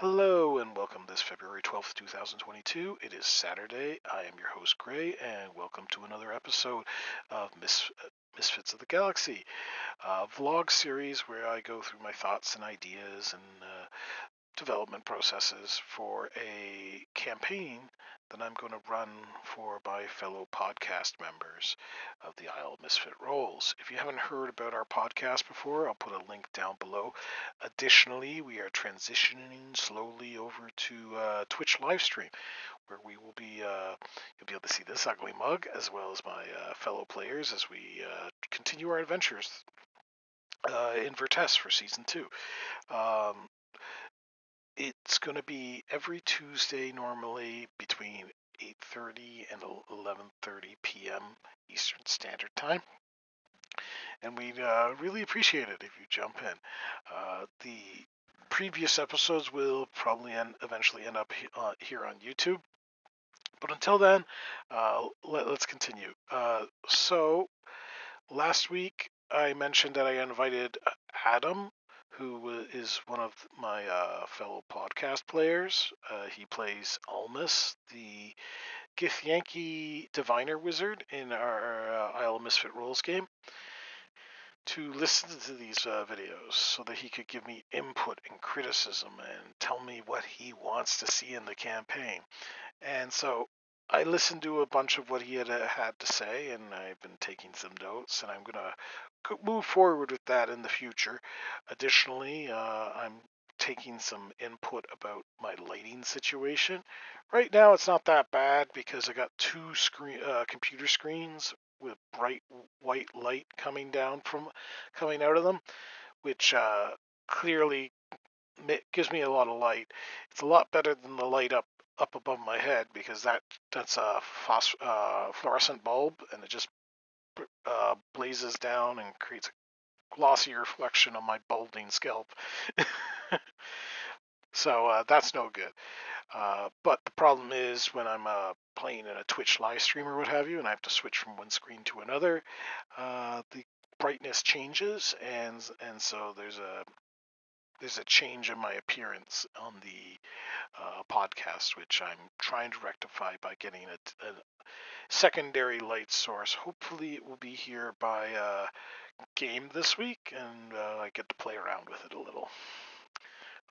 Hello and welcome this February 12th, 2022. It is Saturday. I am your host, Gray, and welcome to another episode of Misfits of the Galaxy, a vlog series where I go through my thoughts and ideas and development processes for a campaign that I'm going to run for my fellow podcast members of the Isle of Misfit Rolls. If you haven't heard about our podcast before, I'll put a link down below. Additionally, we are transitioning slowly over to Twitch livestream, where we will be you'll be able to see this ugly mug as well as my fellow players as we continue our adventures in Vertes for season 2. Um, it's going to be every Tuesday normally between 8:30 and 11:30 p.m. Eastern Standard Time. And we'd really appreciate it if you jump in. The previous episodes will probably eventually end up here on YouTube. But until then, let's continue. So last week I mentioned that I invited Adam, who is one of my fellow podcast players. He plays Almus, the Githyanki Diviner Wizard in our Isle of Misfit Rolls game, to listen to these videos so that he could give me input and criticism and tell me what he wants to see in the campaign. And so I listened to a bunch of what he had to say, and I've been taking some notes, and I'm going to move forward with that in the future. Additionally, I'm taking some input about my lighting situation. Right now, it's not that bad because I got two computer screens with bright white light coming out of them, which clearly gives me a lot of light. It's a lot better than the light up above my head because that's a fluorescent bulb, and it just blazes down and creates a glossy reflection on my balding scalp. So that's no good. But the problem is when I'm playing in a Twitch live stream or what have you, and I have to switch from one screen to another, the brightness changes, and so there's a change in my appearance on the podcast, which I'm trying to rectify by getting a secondary light source. Hopefully, it will be here by game this week, and I get to play around with it a little.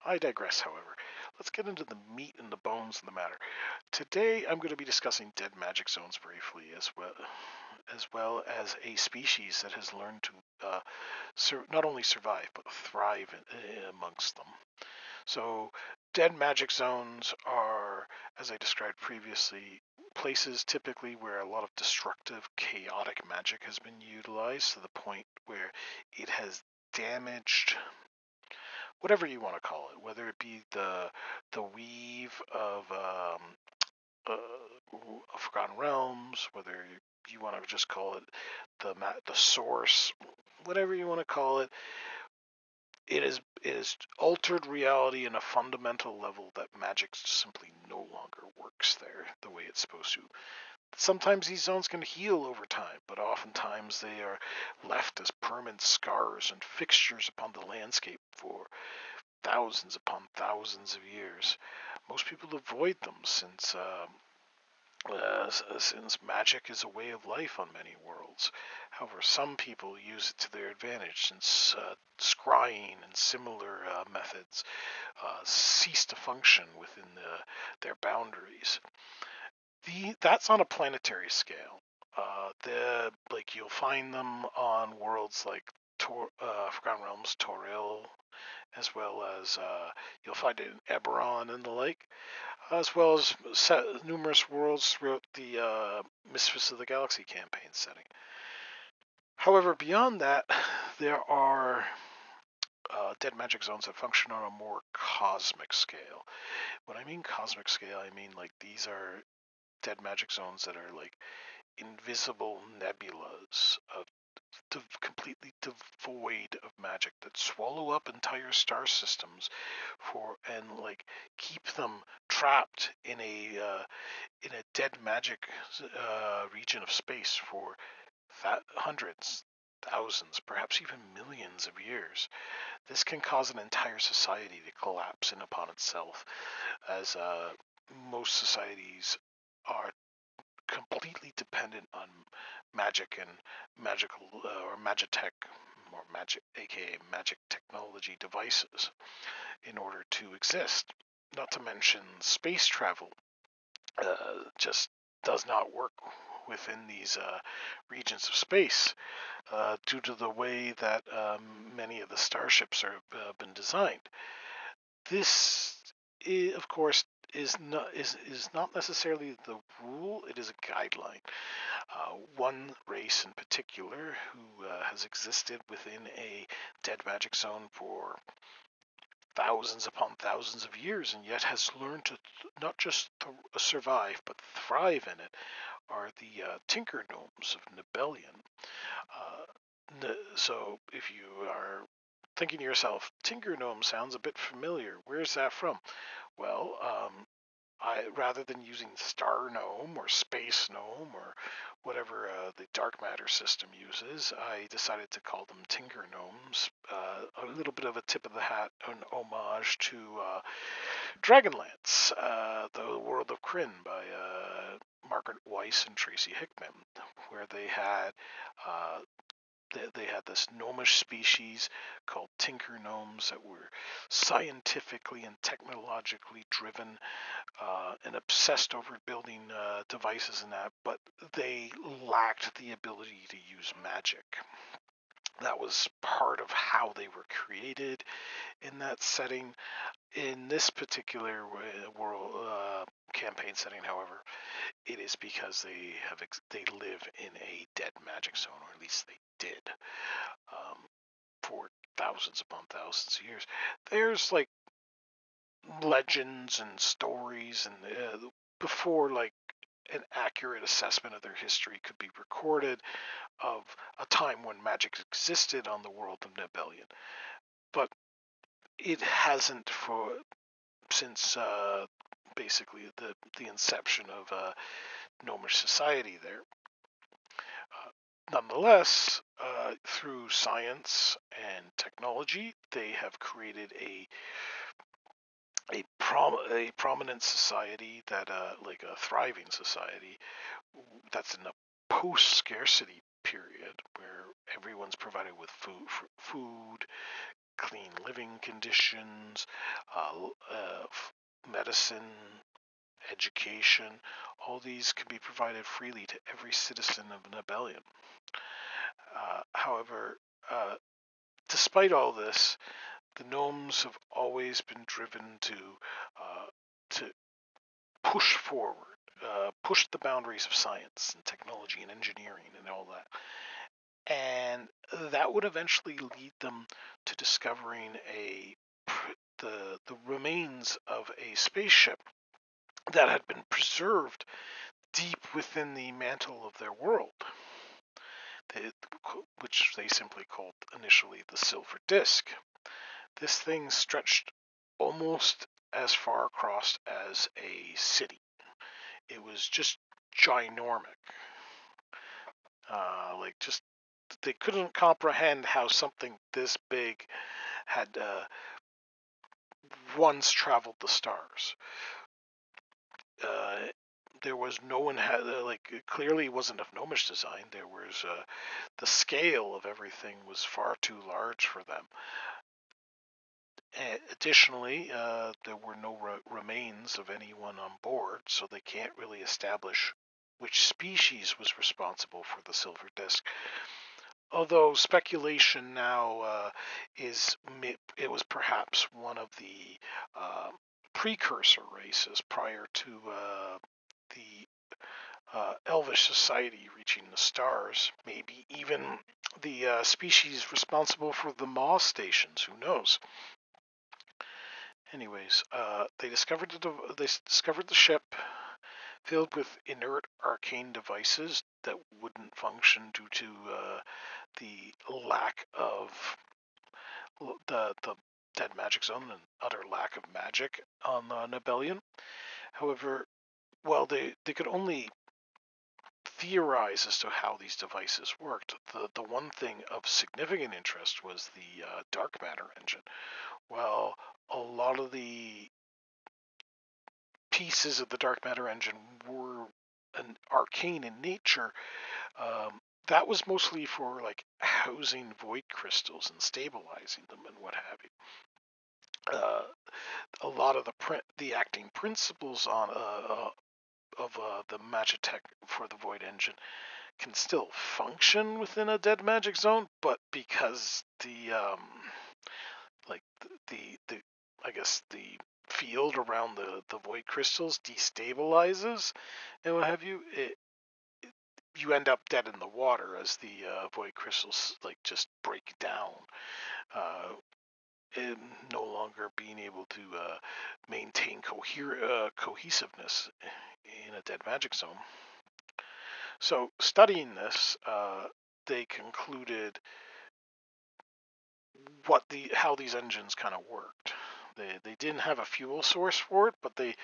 I digress, however. Let's get into the meat and the bones of the matter. Today, I'm going to be discussing dead magic zones briefly, as well as a species that has learned to not only survive but thrive amongst them. So, dead magic zones are, as I described previously, places typically where a lot of destructive, chaotic magic has been utilized to the point where it has damaged whatever you want to call it, whether it be the weave of Forgotten Realms, whether you want to just call it the source, whatever you want to call it. It is altered reality in a fundamental level that magic simply no longer works there the way it's supposed to. Sometimes these zones can heal over time, but oftentimes they are left as permanent scars and fixtures upon the landscape for thousands upon thousands of years. Most people avoid them since magic is a way of life on many worlds. However, some people use it to their advantage since scrying and similar methods cease to function within their boundaries. That's on a planetary scale. You'll find them on worlds like Forgotten Realms, Toril, as well as you'll find it in Eberron and the like, as well as numerous worlds throughout the Misfits of the Galaxy campaign setting. However, beyond that, there are dead magic zones that function on a more cosmic scale. When I mean cosmic scale, I mean like these are dead magic zones that are like invisible nebulas of completely devoid of magic that swallow up entire star systems and like keep them trapped in a dead magic region of space for hundreds, thousands, perhaps even millions of years. This can cause an entire society to collapse in upon itself, as most societies are completely dependent on magic and magical or magitech or magic, aka magic technology devices, in order to exist. Not to mention space travel just does not work within these regions of space due to the way that many of the starships have been designed. This, of course, is not necessarily the rule. It is a guideline. One race in particular who has existed within a dead magic zone for thousands upon thousands of years and yet has learned to not just survive but thrive in it are the Tinker Gnomes of Nebellion. So if you are thinking to yourself, Tinker Gnome sounds a bit familiar, where's that from? Well, rather than using Star Gnome or Space Gnome or whatever the dark matter system uses, I decided to call them Tinker Gnomes. A little bit of a tip of the hat, an homage to Dragonlance, The World of Kryn by Margaret Weiss and Tracy Hickman, where uh, they had this gnomish species called tinker gnomes that were scientifically and technologically driven and obsessed over building devices and that, but they lacked the ability to use magic. That was part of how they were created in that setting. In this particular world campaign setting, however, it is because they live in a dead magic zone, or at least they did, um, for thousands upon thousands of years. There's like legends and stories, and before like an accurate assessment of their history could be recorded, of a time when magic existed on the world of Nebellion, but it hasn't for since basically the inception of gnomish society there. Nonetheless, through science and technology, they have created a prominent society that like a thriving society that's in a post scarcity period where everyone's provided with food, clean living conditions, medicine, education. All these can be provided freely to every citizen of Nebellion. However, despite all this, the gnomes have always been driven to push forward, push the boundaries of science and technology and engineering and all that. And that would eventually lead them to discovering the remains of a spaceship that had been preserved deep within the mantle of their world, which they simply called initially the Silver Disk. This thing stretched almost as far across as a city. It was just ginormic. Like, just they couldn't comprehend how something this big had once traveled the stars. There was no one had like it clearly wasn't of gnomish design. There was the scale of everything was far too large for them. Additionally, there were no remains of anyone on board, so they can't really establish which species was responsible for the silver disk. Although speculation now it was perhaps one of the precursor races prior to the Elvish society reaching the stars. Maybe even the species responsible for the Maw stations. Who knows? Anyways, they discovered the ship filled with inert arcane devices that wouldn't function due to the lack of the dead magic zone and utter lack of magic on Nebellion. However, while they could only theorize as to how these devices worked. The one thing of significant interest was the dark matter engine. Well, a lot of the pieces of the dark matter engine were an arcane in nature. That was mostly for like housing void crystals and stabilizing them and what have you. A lot of the acting principles of the Magitech for the Void engine can still function within a dead magic zone, but because like the I guess the field around the void crystals destabilizes and what have you, you end up dead in the water as the void crystals like just break down, uh, and no longer being able to maintain cohesiveness in a dead magic zone. So studying this, they concluded how these engines kind of worked. They didn't have a fuel source for it, but they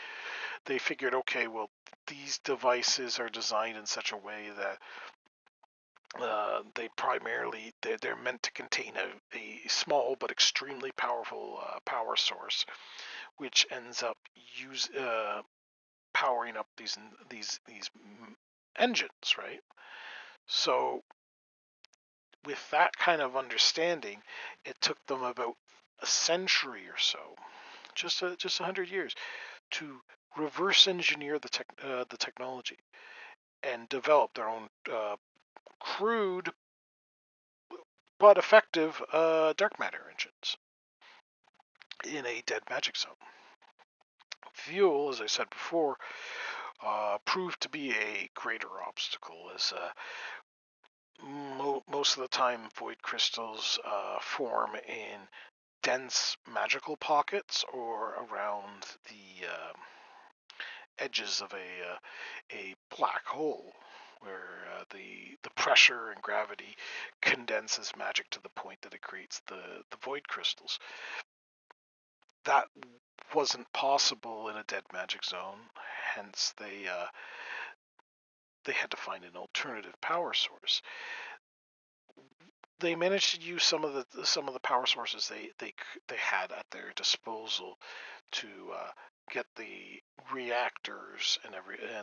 figured, okay, well, these devices are designed in such a way that they're meant to contain a small but extremely powerful power source, which ends up powering up these engines, right? So with that kind of understanding, it took them about a century or so, just 100 years, to reverse engineer the technology and develop their own crude but effective dark matter engines in a dead magic zone. Fuel, as I said before, proved to be a greater obstacle, as most of the time void crystals form in dense magical pockets or around the edges of a black hole, where the pressure and gravity condenses magic to the point that it creates the void crystals. That wasn't possible in a dead magic zone, hence they had to find an alternative power source. They managed to use some of the power sources they had at their disposal to get the reactors and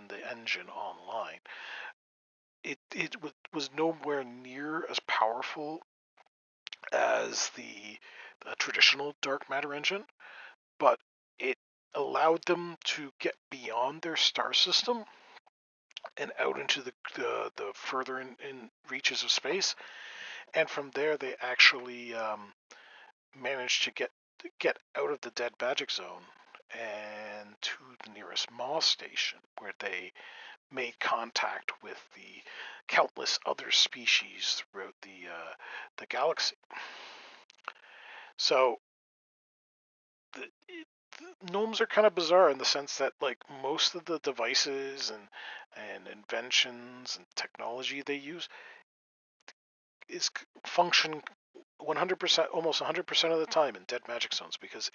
the engine online. It was nowhere near as powerful as the traditional dark matter engine, but it allowed them to get beyond their star system and out into the further in reaches of space. And from there, they actually managed to get out of the dead magic zone and to the nearest Moss station, where they made contact with the countless other species throughout the galaxy. So gnomes are kind of bizarre in the sense that like most of the devices and inventions and technology they use is function 100%, almost 100% of the time in dead magic zones, because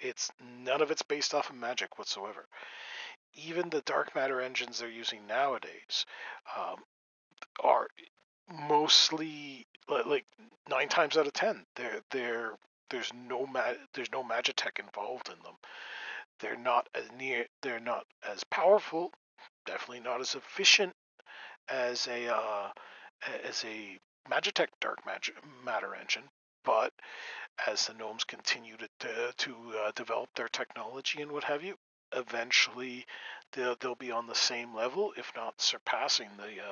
none of it's based off of magic whatsoever. Even the dark matter engines they're using nowadays um, are mostly like 9 times out of 10 there's no magitech involved in them. They're not as powerful, definitely not as efficient as a magitech matter engine, but as the gnomes continue to develop their technology and what have you, eventually they'll be on the same level, if not surpassing the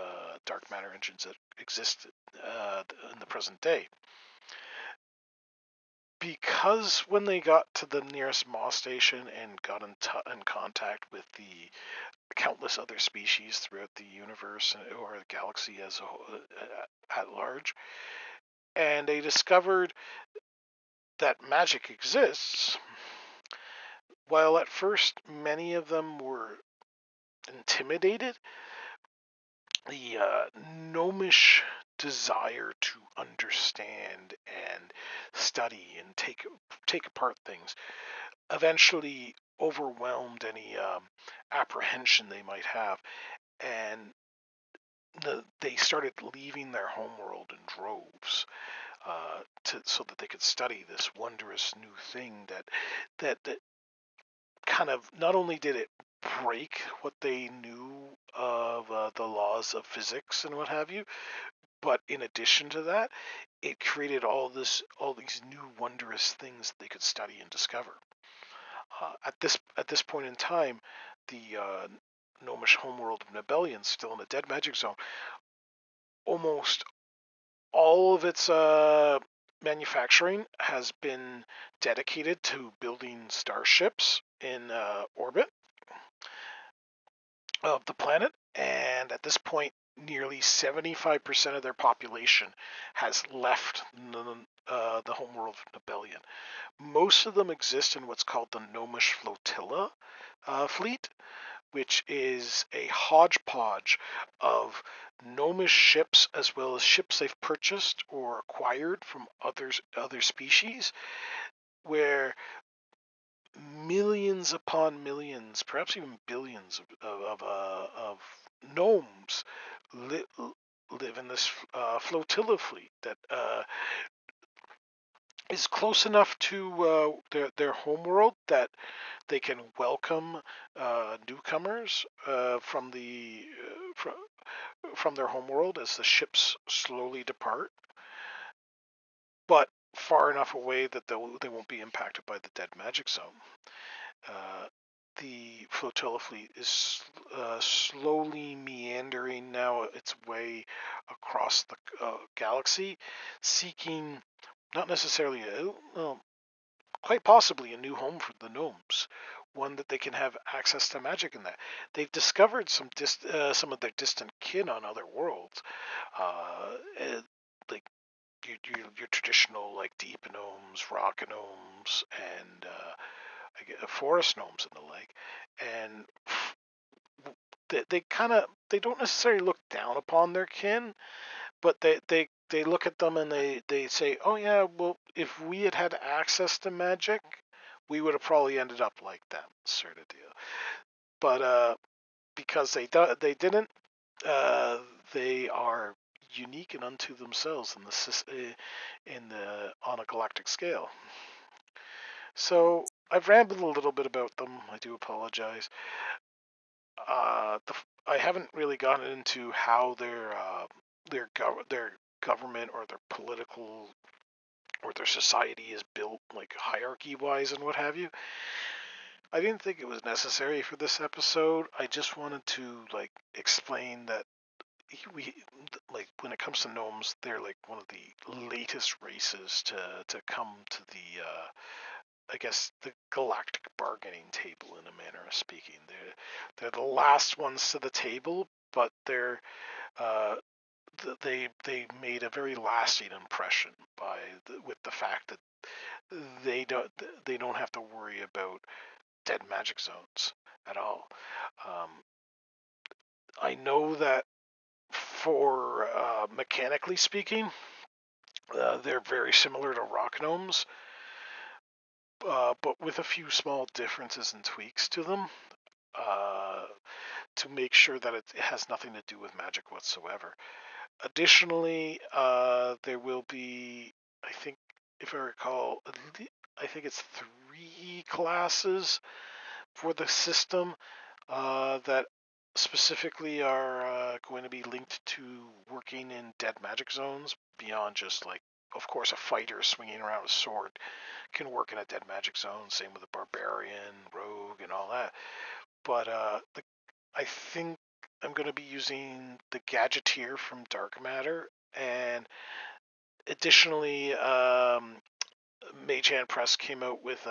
dark matter engines that exist in the present day. Because when they got to the nearest Moss station and got in contact with the countless other species throughout the universe or the galaxy as a whole, at large, and they discovered that magic exists, while at first many of them were intimidated, the gnomish desire to understand and study and take apart things eventually overwhelmed any apprehension they might have, and they started leaving their homeworld in droves, so that they could study this wondrous new thing that kind of, not only did it break what they knew of the laws of physics and what have you, but in addition to that, it created all these new wondrous things they could study and discover. At this point in time, the gnomish homeworld of Nebellion, still in the dead magic zone, almost all of its manufacturing has been dedicated to building starships in orbit of the planet, and at this point, nearly 75% of their population has left the homeworld of Nebellion. Most of them exist in what's called the Gnomish Flotilla fleet, which is a hodgepodge of gnomish ships as well as ships they've purchased or acquired from other species, where millions upon millions, perhaps even billions of gnomes li- live in this flotilla fleet that is close enough to their homeworld that they can welcome newcomers from their homeworld as the ships slowly depart, but far enough away that they won't be impacted by the dead magic zone. Uh, the flotilla fleet is slowly meandering now its way across the galaxy, seeking not necessarily quite possibly a new home for the gnomes, one that they can have access to magic in. That they've discovered some of their distant kin on other worlds, like your traditional like deep gnomes, rock gnomes, and forest gnomes and the like, and they don't necessarily look down upon their kin, but they look at them and they say, oh yeah, well, if we had had access to magic, we would have probably ended up like them, sort of deal. But because they didn't, uh, they are unique and unto themselves in the on a galactic scale. So I've rambled a little bit about them. I do apologize. I haven't really gotten into how their government or their political or their society is built, like hierarchy wise and what have you. I didn't think it was necessary for this episode. I just wanted to like explain that we like when it comes to gnomes, they're like one of the latest races to come to the I guess the galactic bargaining table, in a manner of speaking. They're the last ones to the table, but uh, they made a very lasting impression with the fact that they don't they don't have to worry about dead magic zones at all. Um, I know that for mechanically speaking, they're very similar to rock gnomes, but with a few small differences and tweaks to them. Uh, to make sure that it has nothing to do with magic whatsoever. Additionally, there will be, I think, if I recall, I think it's 3 classes for the system that specifically are going to be linked to working in dead magic zones beyond just like, of course, a fighter swinging around a sword can work in a dead magic zone. Same with a barbarian, rogue, and all that. But I think I'm going to be using the Gadgeteer from Dark Matter, and additionally, Mage Hand Press came out with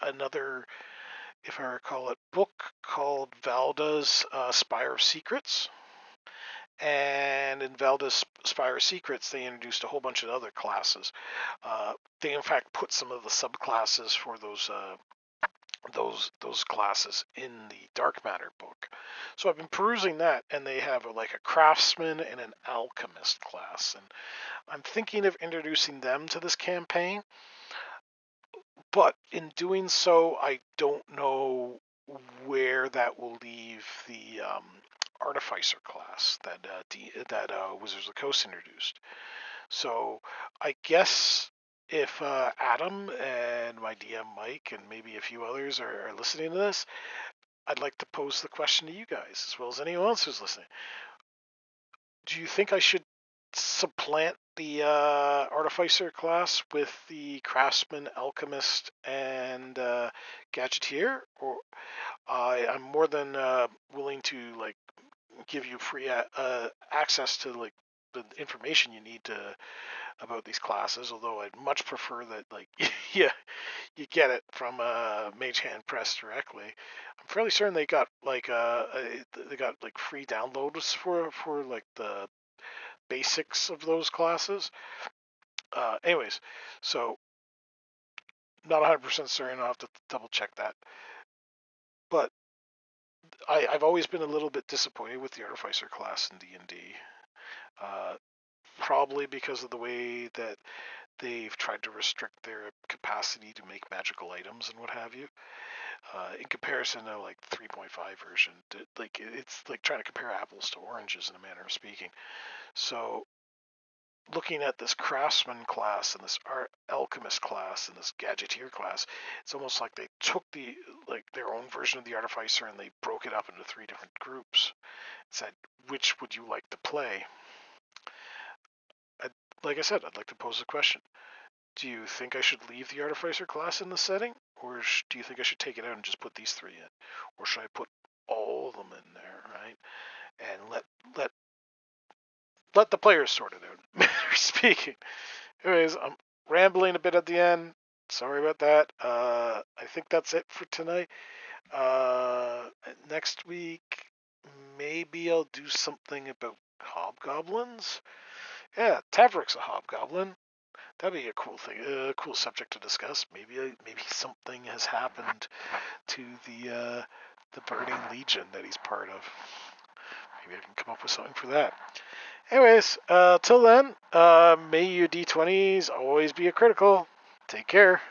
another, if I recall it, book called Valda's Spire of Secrets. And in Valda's Spire of Secrets, they introduced a whole bunch of other classes. They in fact put some of the subclasses for those classes in the Dark Matter book. So I've been perusing that, and they have like a craftsman and an alchemist class, and I'm thinking of introducing them to this campaign. But in doing so, I don't know where that will leave Artificer class that Wizards of the Coast introduced. So I guess if Adam and my DM Mike and maybe a few others are listening to this, I'd like to pose the question to you guys as well as anyone else who's listening. Do you think I should supplant the Artificer class with the Craftsman, Alchemist, and Gadgeteer, or I'm more than willing to like give you free access to like the information you need to about these classes. Although I'd much prefer that like yeah you get it from Mage Hand Press directly. I'm fairly certain they got like free downloads for like the basics of those classes. Anyways, so not 100% certain. I'll have to double check that. But I've always been a little bit disappointed with the Artificer class in D&D. Uh, Probably because of the way that they've tried to restrict their capacity to make magical items and what have you. In comparison to like 3.5 version, like it's like trying to compare apples to oranges in a manner of speaking. So looking at this craftsman class and this alchemist class and this gadgeteer class, it's almost like they took their own version of the artificer and they broke it up into 3 different groups. Said, which would you like to play? Like I said, I'd like to pose a question. Do you think I should leave the artificer class in the setting, or do you think I should take it out and just put these 3 in, or should I put all of them in there, right? And let the players sort it out. Matter of speaking. Anyways, I'm rambling a bit at the end. Sorry about that. I think that's it for tonight. Next week, maybe I'll do something about hobgoblins. Yeah, Tavrick's a hobgoblin. That'd be a cool thing, a cool subject to discuss. Maybe something has happened to the Burning Legion that he's part of. Maybe I can come up with something for that. Anyways, till then, may your D20s always be a critical. Take care.